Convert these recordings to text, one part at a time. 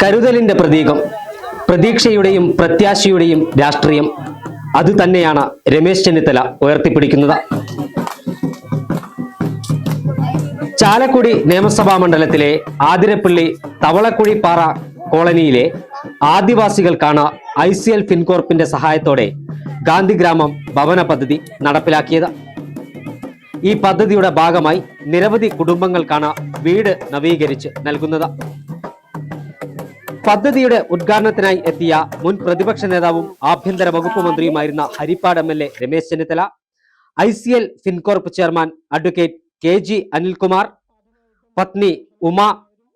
കരുതലിന്റെ പ്രതീകം, പ്രതീക്ഷയുടെയും പ്രത്യാശയുടെയും രാഷ്ട്രീയം അതുതന്നെയാണ് രമേശ് ചെന്നിത്തല ഉയർത്തിപ്പിടിക്കുന്നത്. ചാലക്കുടി നിയമസഭാ മണ്ഡലത്തിലെ ആതിരപ്പള്ളി തവളക്കുഴി പാറ കോളനിയിലെ ആദിവാസികൾക്കാണ് ICL ഫിൻകോർപ്പിന്റെ സഹായത്തോടെ ഗാന്ധിഗ്രാമം ഭവന പദ്ധതി നടപ്പിലാക്കിയത്. ഈ പദ്ധതിയുടെ ഭാഗമായി നിരവധി കുടുംബങ്ങൾക്കാണ് വീട് നവീകരിച്ച് നൽകുന്നത്. പദ്ധതിയുടെ ഉദ്ഘാടനത്തിനായി എത്തിയ മുൻ പ്രതിപക്ഷ നേതാവും ആഭ്യന്തര വകുപ്പ് മന്ത്രിയുമായിരുന്ന Harippad MLA Ramesh Chennithala, ICL Fincorp chairman advocate KG Anilkumar, പത്നി ഉമ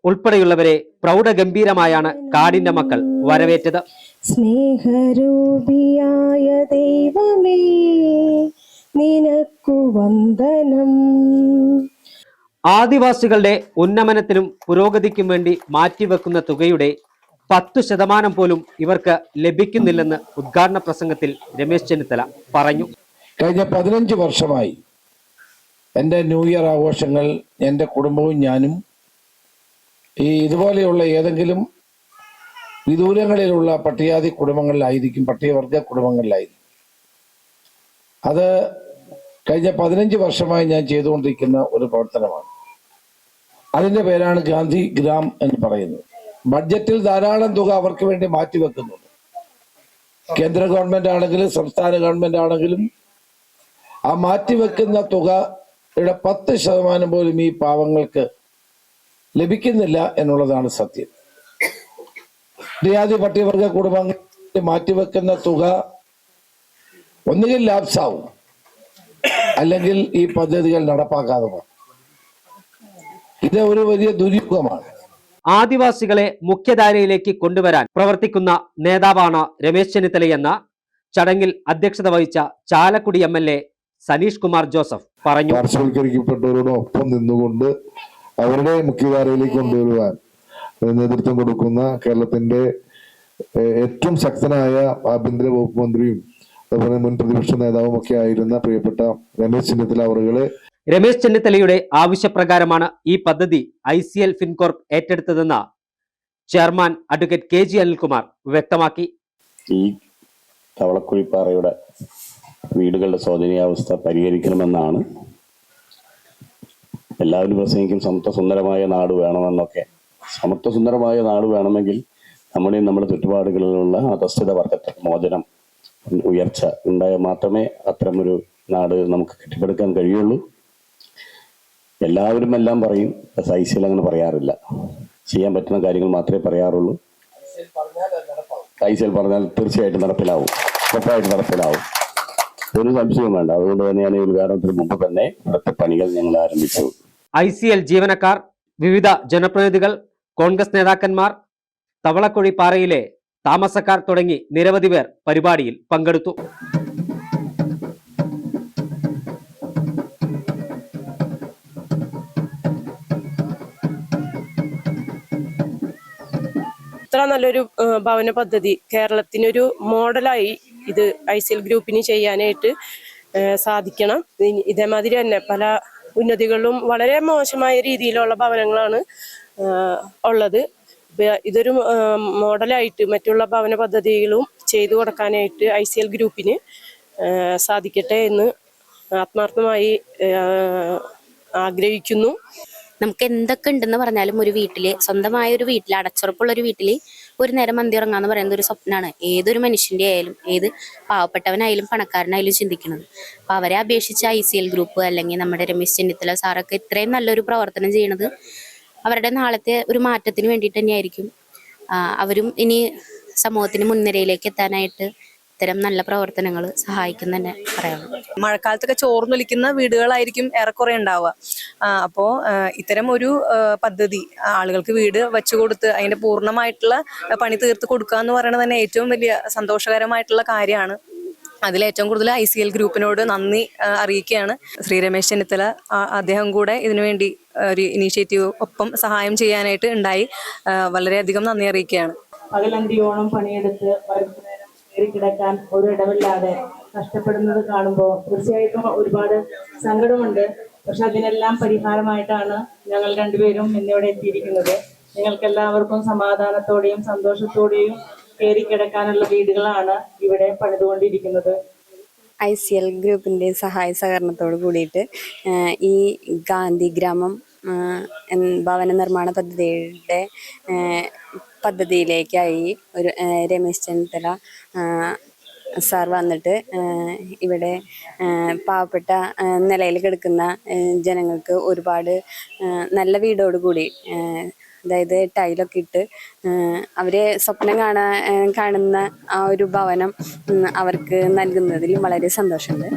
ഉൾപ്പെടെയുള്ളവരെ പ്രൗഢഗംഭീരമായാണ് കാടിന്റെ മക്കൾ വരവേറ്റത്. സ്നേഹരൂപിയായ ദൈവമേ നിനക്കു വന്ദനം. ആദിവാസികളുടെ ഉന്നമനത്തിനും പുരോഗതിക്കും വേണ്ടി മാറ്റിവെക്കുന്ന തുകയുടെ 10% പോലും ഇവർക്ക് ലഭിക്കുന്നില്ലെന്ന് ഉദ്ഘാടന പ്രസംഗത്തിൽ രമേശ് ചെന്നിത്തല പറഞ്ഞു. കഴിഞ്ഞ 15 വർഷമായി എൻ്റെ ന്യൂ ഇയർ ആഘോഷങ്ങൾ എൻ്റെ കുടുംബവും ഞാനും ഇതുപോലെയുള്ള ഏതെങ്കിലും വിദൂരങ്ങളിലുള്ള പട്ടികജാതി കുടുംബങ്ങളിലായിരിക്കും, പട്ടികവർഗ കുടുംബങ്ങളിലായിരിക്കും. അത് കഴിഞ്ഞ 15 വർഷമായി ഞാൻ ചെയ്തുകൊണ്ടിരിക്കുന്ന ഒരു പ്രവർത്തനമാണ്. അതിൻ്റെ പേരാണ് ഗാന്ധി ഗ്രാം എന്ന് പറയുന്നത്. ബഡ്ജറ്റിൽ ധാരാളം തുക അവർക്ക് വേണ്ടി മാറ്റിവെക്കുന്നുണ്ട്. കേന്ദ്ര ഗവൺമെന്റ് ആണെങ്കിലും സംസ്ഥാന ഗവൺമെന്റ് ആണെങ്കിലും ആ മാറ്റിവെക്കുന്ന തുകയുടെ 10% പോലും ഈ പാവങ്ങൾക്ക് ലഭിക്കുന്നില്ല എന്നുള്ളതാണ് സത്യം. പട്ടികജാതി പട്ടികവർഗ കുടുംബങ്ങൾക്ക് മാറ്റിവെക്കുന്ന തുക ഒന്നുകിൽ ലാപ്സാവും, അല്ലെങ്കിൽ ഈ പദ്ധതികൾ നടപ്പാക്കാതെ പോകും. ഇത് ഒരു വലിയ ദുര്യോഗമാണ്. ആദിവാസികളെ മുഖ്യധാരയിലേക്ക് കൊണ്ടുവരാൻ പ്രവർത്തിക്കുന്ന നേതാവാണ് രമേശ് ചെന്നിത്തലയെന്ന ചടങ്ങിൽ അധ്യക്ഷത വഹിച്ച ചാലക്കുടി MLA സനീഷ് കുമാർ ജോസഫ് പറഞ്ഞു. പാർശ്വവൽക്കരിക്കപ്പെട്ടവരോടൊപ്പം നിന്നുകൊണ്ട് അവരുടെ മുഖ്യധാരയിലേക്ക് കൊണ്ടുവരുവാൻ നേതൃത്വം കൊടുക്കുന്ന കേരളത്തിന്റെ ഏറ്റവും ശക്തനായ ആഭ്യന്തര വകുപ്പ് മന്ത്രിയും അതുപോലെ മുൻ പ്രതിപക്ഷ നേതാവും ഒക്കെ ആയിരുന്ന പ്രിയപ്പെട്ട രമേശ് ചെന്നിത്തല അവറുകളെ രമേശ് ചെന്നിത്തലയുടെ ആവശ്യപ്രകാരമാണ് ഈ പദ്ധതി ICL ഫിൻകോർപ്പ് ഏറ്റെടുത്തതെന്ന് ചെയർമാൻ അഡ്വക്കേറ്റ് KG അനിൽകുമാർ വ്യക്തമാക്കി. ഈ തവളക്കുഴിപ്പാറയുടെ വീടുകളുടെ ശോചനീയാവസ്ഥ പരിഹരിക്കണമെന്നാണ് എല്ലാവരും പ്രസംഗിക്കും. സമത്വസുന്ദരമായ നാട് വേണമെന്നൊക്കെ. സമത്വസുന്ദരമായ നാട് വേണമെങ്കിൽ നമ്മുടെ ചുറ്റുപാടുകളിലുള്ള അധസ്ഥിത വർഗത്തെ മോചനം, ഉയർച്ച ഉണ്ടായാൽ മാത്രമേ അത്തരമൊരു നാട് നമുക്ക് കെട്ടിപ്പടുക്കാൻ കഴിയുള്ളൂ. എല്ലാവരും എല്ലാം പറയും, ICL അങ്ങനെ പറയാറില്ല. ചെയ്യാൻ പറ്റുന്ന കാര്യങ്ങൾ മാത്രമേ പറയാറുള്ളൂ. ICL പറഞ്ഞാൽ തീർച്ചയായിട്ടും നടപ്പിലാവും, ഉറപ്പായിട്ട് നടപ്പിലാവും, ഒരു സംശയവും വേണ്ട. അതുകൊണ്ട് തന്നെയാണ് ഈ ഉദ്ഘാടനത്തിന് മുമ്പ് തന്നെ ഇവിടുത്തെ പണികൾ ഞങ്ങൾ ആരംഭിച്ചു. ICL ജീവനക്കാർ, വിവിധ ജനപ്രതിനിധികൾ, കോൺഗ്രസ് നേതാക്കന്മാർ, തവളക്കുഴി പാറയിലെ താമസക്കാർ തുടങ്ങി നിരവധി പേർ പരിപാടിയിൽ പങ്കെടുത്തു. ഇത്ര നല്ലൊരു ഭവന പദ്ധതി കേരളത്തിനൊരു മോഡലായി ഇത് ICL ഗ്രൂപ്പിന് ചെയ്യാനായിട്ട് സാധിക്കണം. ഇതേമാതിരി തന്നെ പല ഉന്നതികളിലും വളരെ മോശമായ രീതിയിലുള്ള ഭവനങ്ങളാണ് ഉള്ളത്. ഇതൊരു മോഡലായിട്ട് മറ്റുള്ള ഭവന പദ്ധതികളും ചെയ്തു കൊടുക്കാനായിട്ട് ICL ഗ്രൂപ്പിന് സാധിക്കട്ടെ എന്ന് ആത്മാർത്ഥമായി ആഗ്രഹിക്കുന്നു. നമുക്ക് എന്തൊക്കെ ഉണ്ടെന്ന് പറഞ്ഞാലും ഒരു വീട്ടില്, സ്വന്തമായ ഒരു വീട്ടിൽ, അടച്ചുറപ്പുള്ള ഒരു വീട്ടിൽ ഒരു നേരം മന്തി ഇറങ്ങാന്ന് പറയുന്നത് ഒരു സ്വപ്നമാണ്. ഏതൊരു മനുഷ്യന്റെ ആയാലും, ഏത് പാവപ്പെട്ടവനായാലും പണക്കാരനായാലും ചിന്തിക്കുന്നത്. അപ്പൊ അവരെ അപേക്ഷിച്ച് ICL ഗ്രൂപ്പ് അല്ലെങ്കിൽ നമ്മുടെ രമേശ് ചെന്നിത്തല സാറൊക്കെ ഇത്രയും നല്ലൊരു പ്രവർത്തനം ചെയ്യണത് അവരുടെ നാളത്തെ ഒരു മാറ്റത്തിന് വേണ്ടിയിട്ട് തന്നെയായിരിക്കും. അവരും ഇനി സമൂഹത്തിന് മുൻനിരയിലേക്ക് എത്താനായിട്ട് ഇത്തരം നല്ല പ്രവർത്തനങ്ങൾ സഹായിക്കും തന്നെ പറയാനുള്ളൂ. മഴക്കാലത്തൊക്കെ ചോർന്നൊലിക്കുന്ന വീടുകളായിരിക്കും ഏറെക്കുറെ ഉണ്ടാവുക. അപ്പോൾ ഇത്തരം ഒരു പദ്ധതി ആളുകൾക്ക് വീട് വെച്ചു കൊടുത്ത് അതിന്റെ പൂർണ്ണമായിട്ടുള്ള പണി തീർത്ത് കൊടുക്കുക എന്ന് പറയുന്നത് തന്നെ ഏറ്റവും വലിയ സന്തോഷകരമായിട്ടുള്ള കാര്യമാണ്. അതിലേറ്റവും കൂടുതൽ ICL ഗ്രൂപ്പിനോട് നന്ദി അറിയിക്കുകയാണ്. ശ്രീ രമേശ് ചെന്നിത്തല അദ്ദേഹം കൂടെ ഇതിനുവേണ്ടി ഒരു ഇനീഷ്യേറ്റീവ് ഒപ്പം സഹായം ചെയ്യാനായിട്ട് ഉണ്ടായി. വളരെയധികം നന്ദി അറിയിക്കുകയാണ്. പകലന്തിയോളം പണിയെടുത്ത് കിടക്കാൻ ഒരു ഇടമില്ലാതെ കഷ്ടപ്പെടുന്നത് കാണുമ്പോൾ തീർച്ചയായിട്ടും ഒരുപാട് സങ്കടമുണ്ട്. പക്ഷെ അതിനെല്ലാം പരിഹാരമായിട്ടാണ് ഞങ്ങൾ രണ്ടുപേരും ഇന്നിവിടെ എത്തിയിരിക്കുന്നത്. നിങ്ങൾക്ക് എല്ലാവർക്കും സമാധാനത്തോടെയും സന്തോഷത്തോടെയും കയറി കിടക്കാനുള്ള വീടുകളാണ് ഇവിടെ പണിതുകൊണ്ടിരിക്കുന്നത്. ICL ഗ്രൂപ്പിൻ്റെ സഹായ സഹകരണത്തോട് കൂടിയിട്ട് ഈ ഗാന്ധി ഗ്രാമം ഭവന നിർമ്മാണ പദ്ധതിയുടെ പദ്ധതിയിലേക്കായി ഒരു രമേശ് ചെന്നിത്തല സാർ വന്നിട്ട് ഇവിടെ പാവപ്പെട്ട നിലയിൽ കിടക്കുന്ന ജനങ്ങൾക്ക് ഒരുപാട് നല്ല വീടോടുകൂടി, അതായത് ടൈലൊക്കെ ഇട്ട് അവരെ സ്വപ്നം കാണുന്ന ആ ഒരു ഭവനം അവർക്ക് നൽകുന്നതിൽ വളരെ സന്തോഷമുണ്ട്.